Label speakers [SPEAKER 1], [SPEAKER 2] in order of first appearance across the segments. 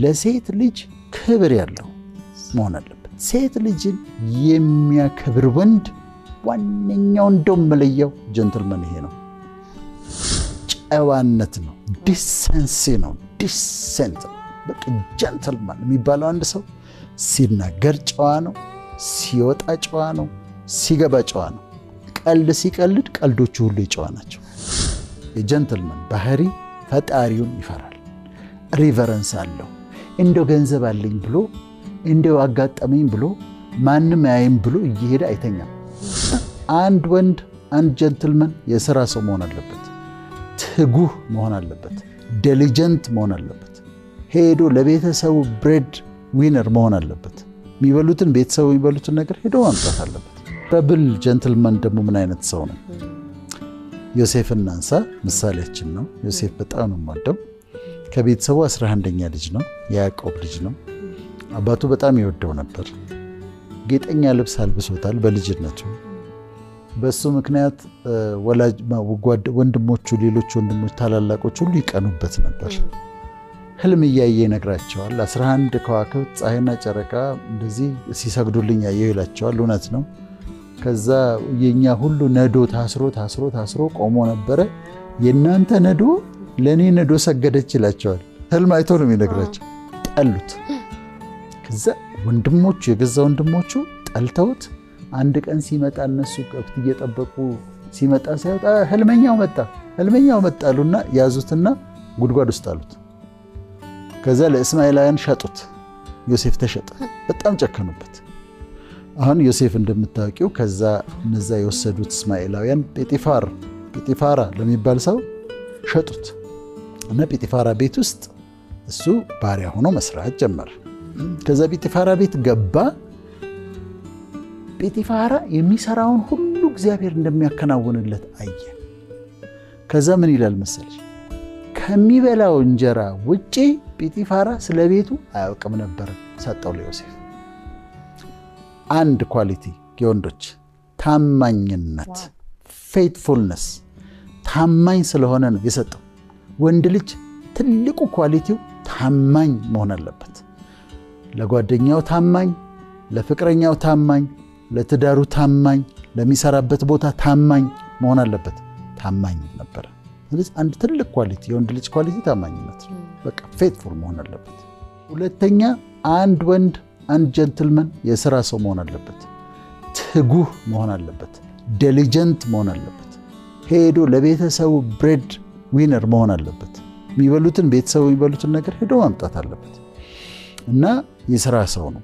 [SPEAKER 1] ለሴት ልጅ ክብር ያለው መሆን አለበት። ሴት ልጅን የሚያከብር ወንድ ዋነኛው እንደው መለያው ጀንትልመን ይሄ ነው። ጨዋነት ነው፣ ዲሰንሲ ነው፣ ዲሰንት ነው። በቃ ጀንትልመን የሚባለው አንድ ሰው ሲናገር ጨዋ ነው፣ ሲወጣ ጨዋ ነው፣ ሲገባ ጨዋ ነው። ቀልድ ሲቀልድ ቀልዶቹ ሁሉ የጨዋ ናቸው። የጀንትልመን ባህሪ ፈጣሪውን ይፈራል፣ ሪቨረንስ አለው። እንደው ገንዘብ አለኝ ብሎ እንደው አጋጠመኝ ብሎ ማንም ያይም ብሎ እየሄደ አይተኛም። አንድ ወንድ አንድ ጀንትልመን የሥራ ሰው መሆን አለበት፣ ትጉህ መሆን አለበት፣ ዲሊጀንት መሆን አለበት። ሄዶ ለቤተሰቡ ብሬድ ዊነር መሆን አለበት። የሚበሉትን ቤተሰቡ የሚበሉትን ነገር ሄዶ ማምጣት አለበት። ረብል ጀንትልመን ደግሞ ምን አይነት ሰው ነው? ዮሴፍን እናንሳ፣ ምሳሌያችን ነው። ዮሴፍ በጣም ነው የምወደው። ከቤተሰቡ 11ኛ ልጅ ነው፣ የያዕቆብ ልጅ ነው። አባቱ በጣም ይወደው ነበር። ጌጠኛ ልብስ አልብሶታል በልጅነቱ። በሱ ምክንያት ወንድሞቹ፣ ሌሎች ወንድሞች፣ ታላላቆች ሁሉ ይቀኑበት ነበር። ህልም እያየ ይነግራቸዋል። 11 ከዋክብት ፀሐይና ጨረቃ እንደዚህ ሲሰግዱልኝ ያየው ይላቸዋል። እውነት ነው። ከዛ የኛ ሁሉ ነዶ ታስሮ ቆሞ ነበረ። የእናንተ ነዶ ለእኔ ነዶ ሰገደች ይላቸዋል። ህልም አይቶ ነው የሚነግራቸው። ጠሉት። ከዛ ወንድሞቹ፣ የገዛ ወንድሞቹ ጠልተውት አንድ ቀን ሲመጣ እነሱ ከብት እየጠበቁ ሲመጣ ሳይወጣ ህልመኛው መጣ አሉና ያዙትና ጉድጓድ ውስጥ አሉት። ከዛ ለእስማኤላውያን ሸጡት። ዮሴፍ ተሸጠ። በጣም ጨከኑበት። አሁን ዮሴፍ እንደምታውቂው ከዛ እነዛ የወሰዱት እስማኤላውያን ጲጢፋራ ለሚባል ሰው ሸጡት እና ጲጢፋራ ቤት ውስጥ እሱ ባሪያ ሆኖ መስራት ጀመረ። ከዛ ጲጢፋራ ቤት ገባ። ጲጢፋራ የሚሰራውን ሁሉ እግዚአብሔር እንደሚያከናውንለት አየ። ከዛ ምን ይላል መሰለሽ? ከሚበላው እንጀራ ውጪ ጲጢፋራ ስለ ቤቱ አያውቅም ነበር። ሰጠው ለዮሴፍ። አንድ ኳሊቲ የወንዶች ታማኝነት፣ ፌትፉልነስ፣ ታማኝ ስለሆነ ነው የሰጠው። ወንድ ልጅ ትልቁ ኳሊቲው ታማኝ መሆን አለበት። ለጓደኛው ታማኝ፣ ለፍቅረኛው ታማኝ፣ ለትዳሩ ታማኝ፣ ለሚሰራበት ቦታ ታማኝ መሆን አለበት። ታማኝ ነበረ። ስለዚህ አንድ ትልቅ ኳሊቲ፣ የወንድ ልጅ ኳሊቲ ታማኝነት ነው። በቃ ፌትፉል መሆን አለበት። ሁለተኛ አንድ ወንድ አንድ ጀንትልመን የሥራ ሰው መሆን አለበት። ትጉህ መሆን አለበት። ዲሊጀንት መሆን አለበት። ሄዶ ለቤተሰቡ ብሬድ ዊነር መሆን አለበት። የሚበሉትን ቤተሰቡ የሚበሉትን ነገር ሄዶ ማምጣት አለበት እና የሥራ ሰው ነው።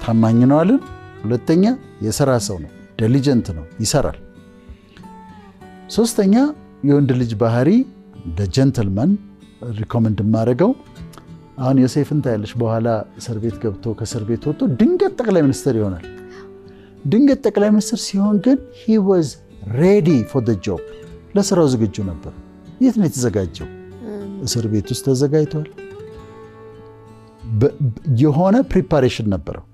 [SPEAKER 1] ታማኝ ነው አለን። ሁለተኛ የሥራ ሰው ነው፣ ዲሊጀንት ነው፣ ይሰራል። ሶስተኛ የወንድ ልጅ ባህሪ ለጀንትልመን ሪኮመንድ የማደርገው አሁን ዮሴፍን ታያለሽ። በኋላ እስር ቤት ገብቶ ከእስር ቤት ወጥቶ ድንገት ጠቅላይ ሚኒስትር ይሆናል። ድንገት ጠቅላይ ሚኒስትር ሲሆን ግን he was ready for the job፣ ለስራው ዝግጁ ነበር። የት ነው የተዘጋጀው? እስር ቤት ውስጥ ተዘጋጅቷል። የሆነ ፕሪፓሬሽን ነበረው።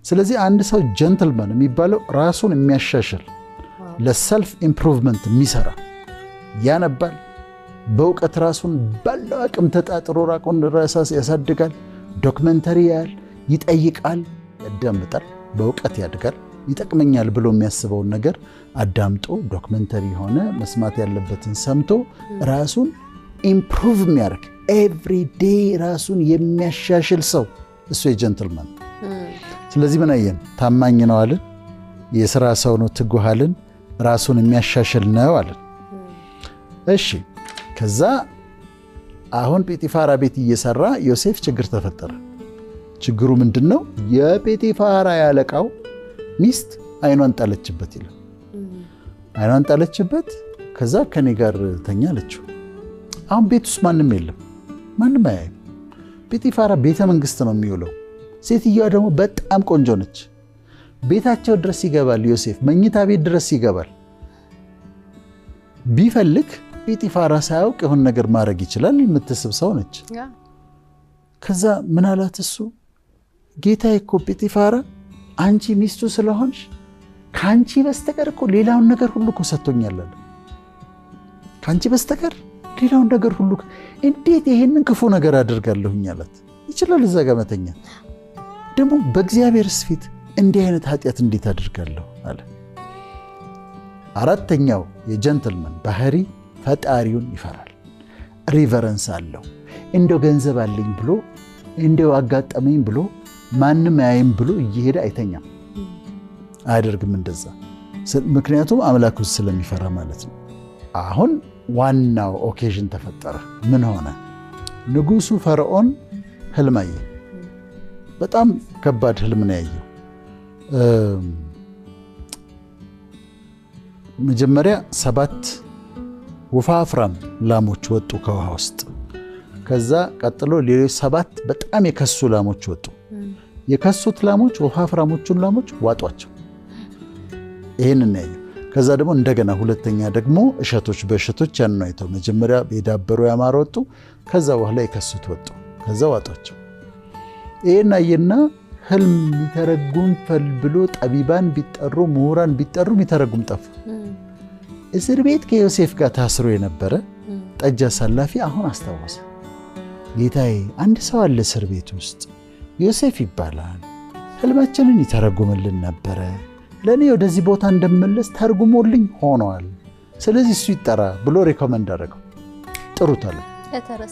[SPEAKER 1] ስለዚህ አንድ ሰው ጀንትልመን የሚባለው ራሱን የሚያሻሽል ለሰልፍ ኢምፕሩቭመንት የሚሰራ ያነባል፣ በእውቀት ራሱን ባለው አቅም ተጣጥሮ ራቁን ራሳስ ያሳድጋል፣ ዶክመንተሪ ያያል፣ ይጠይቃል፣ ያዳምጣል፣ በእውቀት ያድጋል። ይጠቅመኛል ብሎ የሚያስበውን ነገር አዳምጦ ዶክመንተሪ ሆነ መስማት ያለበትን ሰምቶ ራሱን ኢምፕሩቭ የሚያደርግ ኤቭሪ ዴይ ራሱን የሚያሻሽል ሰው እሱ የጀንትልመን። ስለዚህ ምን አየን? ታማኝ ነው አለን፣ የሥራ ሰው ነው ትጉህ አለን፣ ራሱን የሚያሻሽል ነው አለን። እሺ ከዛ አሁን ጲጢፋራ ቤት እየሰራ ዮሴፍ ችግር ተፈጠረ። ችግሩ ምንድን ነው? የጲጢፋራ ያለቃው ሚስት አይኗን ጣለችበት ይላል። አይኗን ጣለችበት። ከዛ ከኔ ጋር ተኛ አለችው። አሁን ቤት ውስጥ ማንም የለም፣ ማንም አያይም። ጲጢፋራ ቤተ መንግስት ነው የሚውለው። ሴትዮዋ ደግሞ በጣም ቆንጆ ነች። ቤታቸው ድረስ ይገባል ዮሴፍ፣ መኝታ ቤት ድረስ ይገባል። ቢፈልግ ጲጢፋራ ሳያውቅ የሆነ ነገር ማድረግ ይችላል። የምትስብ ሰው ነች። ከዛ ምን አላት እሱ? ጌታዬ እኮ ጲጢፋራ አንቺ ሚስቱ ስለሆንሽ ከአንቺ በስተቀር እኮ ሌላውን ነገር ሁሉ እኮ ሰጥቶኛል አለ። ከአንቺ በስተቀር ሌላውን ነገር ሁሉ እንዴት ይሄንን ክፉ ነገር አደርጋለሁኝ አላት። ይችላል እዛ ጋር መተኛት። ደግሞ በእግዚአብሔርስ ፊት እንዲህ አይነት ኃጢአት እንዴት አድርጋለሁ አለ። አራተኛው የጀንትልመን ባህሪ ፈጣሪውን ይፈራል። ሪቨረንስ አለው። እንደው ገንዘብ አለኝ ብሎ እንደው አጋጠመኝ ብሎ ማንም አያይም ብሎ እየሄደ አይተኛም፣ አያደርግም እንደዛ። ምክንያቱም አምላኩን ስለሚፈራ ማለት ነው። አሁን ዋናው ኦኬዥን ተፈጠረ። ምን ሆነ? ንጉሱ ፈርዖን ህልም አየ። በጣም ከባድ ህልም ነው ያየው። መጀመሪያ 7 ወፋፍራም ላሞች ወጡ ከውሃ ውስጥ። ከዛ ቀጥሎ ሌሎች 7 በጣም የከሱ ላሞች ወጡ። የከሱት ላሞች ወፋፍራሞቹን ላሞች ዋጧቸው። ይሄንን ያየው። ከዛ ደግሞ እንደገና ሁለተኛ ደግሞ እሸቶች በእሸቶች ያን ነው አይተው። መጀመሪያ የዳበሩ ያማረ ወጡ፣ ከዛ በኋላ የከሱት ወጡ፣ ከዛ ዋጧቸው። ይሄን አየና ህልም የሚተረጉም ብሎ ጠቢባን ቢጠሩ ምሁራን ቢጠሩ የሚተረጉም ጠፉ። እስር ቤት ከዮሴፍ ጋር ታስሮ የነበረ ጠጅ አሳላፊ አሁን አስታወሰ። ጌታዬ አንድ ሰው አለ እስር ቤት ውስጥ ዮሴፍ ይባላል፣ ህልማችንን ይተረጉምልን ነበረ፣ ለእኔ ወደዚህ ቦታ እንደመለስ ተርጉሞልኝ ሆኗል፣ ስለዚህ እሱ ይጠራ ብሎ ሪኮመንድ አደረገው። ጥሩት አለ።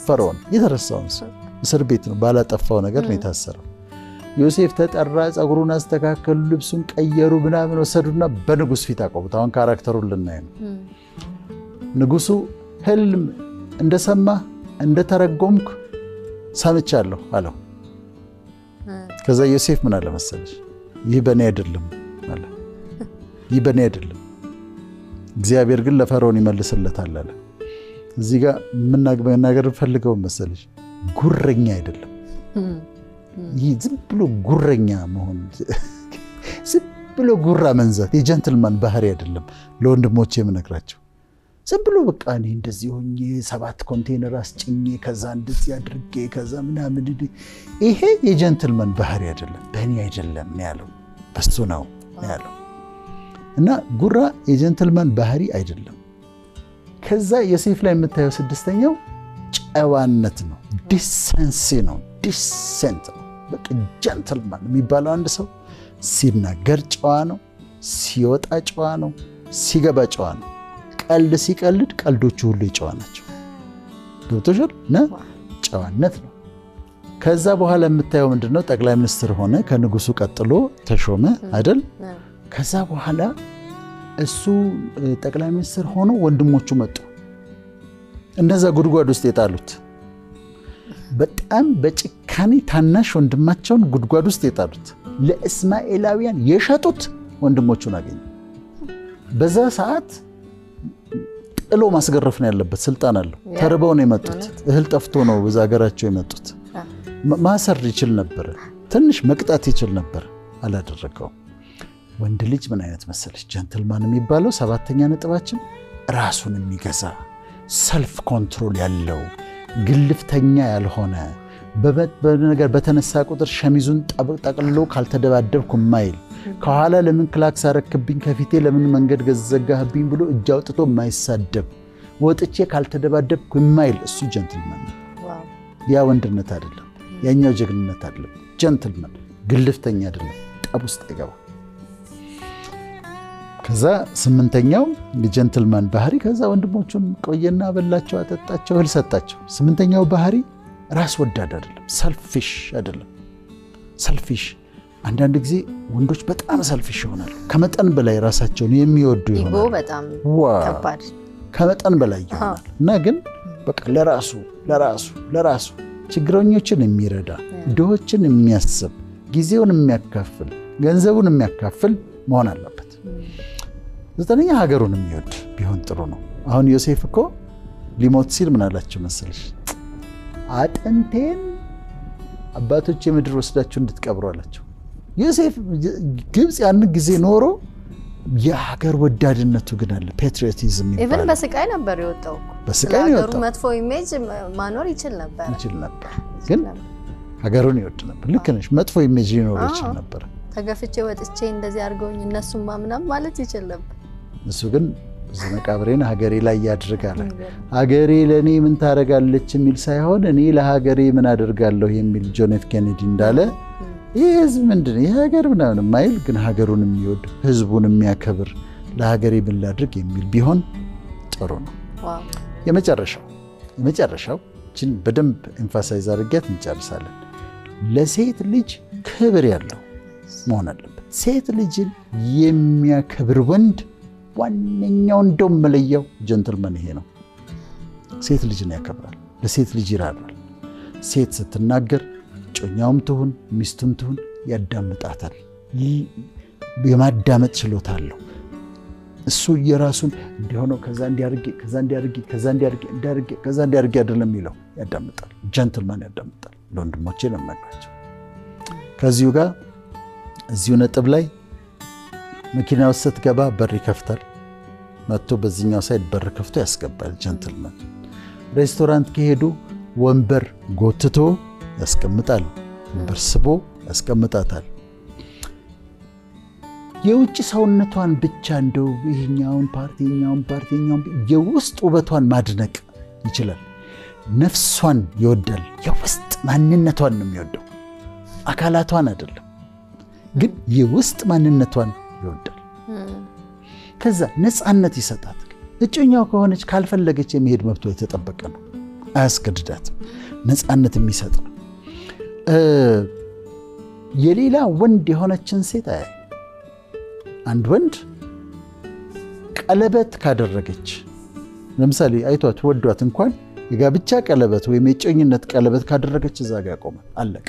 [SPEAKER 1] ፈርዖን የተረሳውን ሰው እስር ቤት ነው፣ ባላጠፋው ነገር ነው የታሰረው። ዮሴፍ ተጠራ፣ ፀጉሩን አስተካከሉ፣ ልብሱን ቀየሩ፣ ምናምን ወሰዱና በንጉሥ ፊት አቆሙት። አሁን ካራክተሩን ልናይ ነው። ንጉሱ ህልም እንደሰማ እንደተረጎምኩ ሰምቻለሁ አለው። ከዛ ዮሴፍ ምን አለ መሰለሽ? ይህ በእኔ አይደለም አለ። ይህ በእኔ አይደለም፣ እግዚአብሔር ግን ለፈርዖን ይመልስለታል አለ። እዚህ ጋር መናገር ፈልገው መሰለሽ? ጉረኛ አይደለም። ይህ ዝም ብሎ ጉረኛ መሆን፣ ዝም ብሎ ጉራ መንዛት የጀንትልማን ባህሪ አይደለም። ለወንድሞቼ የምነግራቸው ዝም ብሎ በቃ እኔ እንደዚህ ሆኜ 7 ኮንቴነር አስጭኜ ከዛ እንደዚህ አድርጌ ከዛ ምናምን፣ ይሄ የጀንትልማን ባህሪ አይደለም፣ በእኔ አይደለም ነው ያለው፣ በሱ ነው ያለው። እና ጉራ የጀንትልማን ባህሪ አይደለም። ከዛ ዮሴፍ ላይ የምታየው 6ኛው ጨዋነት ነው፣ ዲሰንሲ ነው፣ ዲሰንት ነው። በቃ ጀንትልማን የሚባለው አንድ ሰው ሲናገር ጨዋ ነው፣ ሲወጣ ጨዋ ነው፣ ሲገባ ጨዋ ነው። ቀልድ ሲቀልድ ቀልዶቹ ሁሉ የጨዋ ናቸው። ገብቶሻል? ጨዋነት ነው። ከዛ በኋላ የምታየው ምንድነው? ጠቅላይ ሚኒስትር ሆነ፣ ከንጉሱ ቀጥሎ ተሾመ አይደል? ከዛ በኋላ እሱ ጠቅላይ ሚኒስትር ሆኖ ወንድሞቹ መጡ። እነዛ ጉድጓድ ውስጥ የጣሉት በጣም በጭካኔ ታናሽ ወንድማቸውን ጉድጓድ ውስጥ የጣሉት ለእስማኤላውያን የሸጡት ወንድሞቹን አገኙ። በዛ ሰዓት ጥሎ ማስገረፍ ነው ያለበት፣ ስልጣን አለው። ተርበው ነው የመጡት፣ እህል ጠፍቶ ነው በዛ ሀገራቸው የመጡት። ማሰር ይችል ነበር፣ ትንሽ መቅጣት ይችል ነበር፣ አላደረገውም። ወንድ ልጅ ምን አይነት መሰለች? ጀንትልማን የሚባለው 7ኛ ነጥባችን ራሱን የሚገዛ ሰልፍ ኮንትሮል ያለው ግልፍተኛ ያልሆነ በነገር በተነሳ ቁጥር ሸሚዙን ጠቅልሎ ካልተደባደብኩ ማይል፣ ከኋላ ለምን ክላክስ አረክብኝ ከፊቴ ለምን መንገድ ዘጋህብኝ ብሎ እጅ አውጥቶ የማይሳደብ፣ ወጥቼ ካልተደባደብኩ ማይል፣ እሱ ጀንትልማን ነው። ያ ወንድነት አይደለም፣ ያኛው ጀግንነት አይደለም። ጀንትልማን ግልፍተኛ አይደለም፣ ጠብ ውስጥ አይገባ። ከዛ 8ኛው የጀንትልማን ባህሪ፣ ከዛ ወንድሞቹን ቆየና በላቸው፣ አጠጣቸው፣ እህል ሰጣቸው። 8ኛው ባህሪ ራስ ወዳድ አይደለም፣ ሰልፊሽ አይደለም። ሰልፊሽ አንዳንድ ጊዜ ወንዶች በጣም ሰልፊሽ ይሆናሉ። ከመጠን በላይ ራሳቸውን የሚወዱ ይሆናሉ። በጣም ከባድ ከመጠን በላይ ይሆናል። እና ግን በቃ ለራሱ ችግረኞችን የሚረዳ፣ ድሆችን የሚያስብ፣ ጊዜውን የሚያካፍል፣ ገንዘቡን የሚያካፍል መሆን አለበት። 9ኛ ሀገሩን የሚወድ ቢሆን ጥሩ ነው። አሁን ዮሴፍ እኮ ሊሞት ሲል ምን አላቸው መሰለሽ? አጥንቴን አባቶች የምድር ወስዳችሁ እንድትቀብሩ አላቸው። ዮሴፍ ግብፅ ያን ጊዜ ኖሮ የሀገር ወዳድነቱ ግን አለ፣ ፔትሪዮቲዝም ይባላል። ኢቭን በስቃይ ነበር የወጣው፣ በስቃይ ነው የወጣው። መጥፎ ኢሜጅ ማኖር ይችል ነበር፣ ግን ሀገሩን ይወድ ነበር። ልክ ነሽ፣ መጥፎ ኢሜጅ ሊኖር ይችል ነበር። ተገፍቼ ወጥቼ እንደዚህ አድርገውኝ እነሱማ ምናምን ማለት ይችል ነበር። እሱ ግን እዚህ መቃብሬን ሀገሬ ላይ ያድርጋል። ሀገሬ ለእኔ ምን ታደርጋለች የሚል ሳይሆን እኔ ለሀገሬ ምን አደርጋለሁ የሚል ጆን ኤፍ ኬኔዲ እንዳለ ይህ ህዝብ ምንድን ነው የሀገር ምናምን የማይል ግን ሀገሩን የሚወድ ህዝቡን የሚያከብር ለሀገሬ ምን ላድርግ የሚል ቢሆን ጥሩ ነው። የመጨረሻው ችን በደንብ ኤምፋሳይዝ አድርጌት እንጨርሳለን። ለሴት ልጅ ክብር ያለው መሆን አለበት። ሴት ልጅን የሚያከብር ወንድ ዋነኛው እንደውም መለያው ጀንትልመን ይሄ ነው። ሴት ልጅን ያከብራል፣ ለሴት ልጅ ይራራል። ሴት ስትናገር ጮኛውም ትሁን ሚስቱም ትሁን ያዳምጣታል። የማዳመጥ ችሎታ አለው። እሱ የራሱን እንዲሆነው ከዛ እንዲያርግ አይደለም የሚለው ያዳምጣል። ጀንትልመን ያዳምጣል። ለወንድሞቼ ነው የምነግራቸው። ከዚሁ ጋር እዚሁ ነጥብ ላይ መኪና ውስጥ ስትገባ በር ይከፍታል። መጥቶ በዚህኛው ሳይድ በር ከፍቶ ያስገባል። ጀንትልመን ሬስቶራንት ከሄዱ ወንበር ጎትቶ ያስቀምጣል። ወንበር ስቦ ያስቀምጣታል። የውጭ ሰውነቷን ብቻ እንደው ይሄኛውን ፓርቲ የውስጥ ውበቷን ማድነቅ ይችላል። ነፍሷን ይወዳል። የውስጥ ማንነቷን ነው የሚወደው፣ አካላቷን አይደለም፣ ግን የውስጥ ማንነቷን ይወዳል። ከዛ ነፃነት ይሰጣታል። እጮኛው ከሆነች ካልፈለገች የሚሄድ መብቷ የተጠበቀ ነው፣ አያስገድዳትም። ነፃነት የሚሰጥ ነው። የሌላ ወንድ የሆነችን ሴት አያይ። አንድ ወንድ ቀለበት ካደረገች ለምሳሌ አይቷት ወዷት እንኳን የጋብቻ ቀለበት ወይም የጮኝነት ቀለበት ካደረገች እዛ ጋር ያቆማል። አለቀ።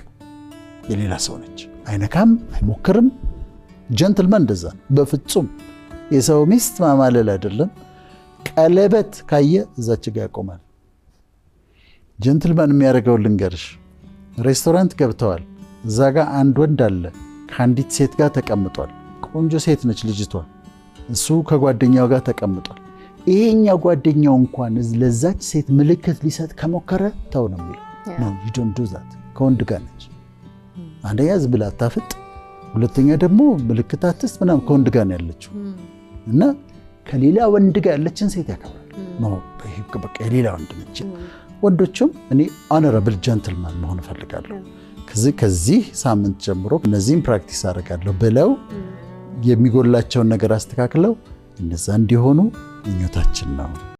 [SPEAKER 1] የሌላ ሰው ነች። አይነካም፣ አይሞክርም። ጀንትልመን እንደዛ ነው። በፍጹም የሰው ሚስት ማማለል አይደለም። ቀለበት ካየ እዛች ጋር ያቆማል። ጀንትልመን የሚያደርገው ልንገርሽ፣ ሬስቶራንት ገብተዋል። እዛ ጋር አንድ ወንድ አለ፣ ከአንዲት ሴት ጋር ተቀምጧል። ቆንጆ ሴት ነች ልጅቷ። እሱ ከጓደኛው ጋር ተቀምጧል። ይሄኛው ጓደኛው እንኳን ለዛች ሴት ምልክት ሊሰጥ ከሞከረ ተው ነው የሚለው። ነው you don't do that። ከወንድ ጋር ነች። አንደኛ ዝም ብላ አታፍጥ፣ ሁለተኛ ደግሞ ምልክት አትስጥ ምናምን። ከወንድ ጋር ነው ያለችው እና ከሌላ ወንድ ጋር ያለችን ሴት ያከብራል። ነው በቃ የሌላ ወንድ ነች። ወንዶችም እኔ honorable gentleman መሆን እፈልጋለሁ፣ ከዚህ ሳምንት ጀምሮ እነዚህን ፕራክቲስ አደርጋለሁ ብለው የሚጎላቸውን ነገር አስተካክለው እነዛ እንዲሆኑ ምኞታችን ነው።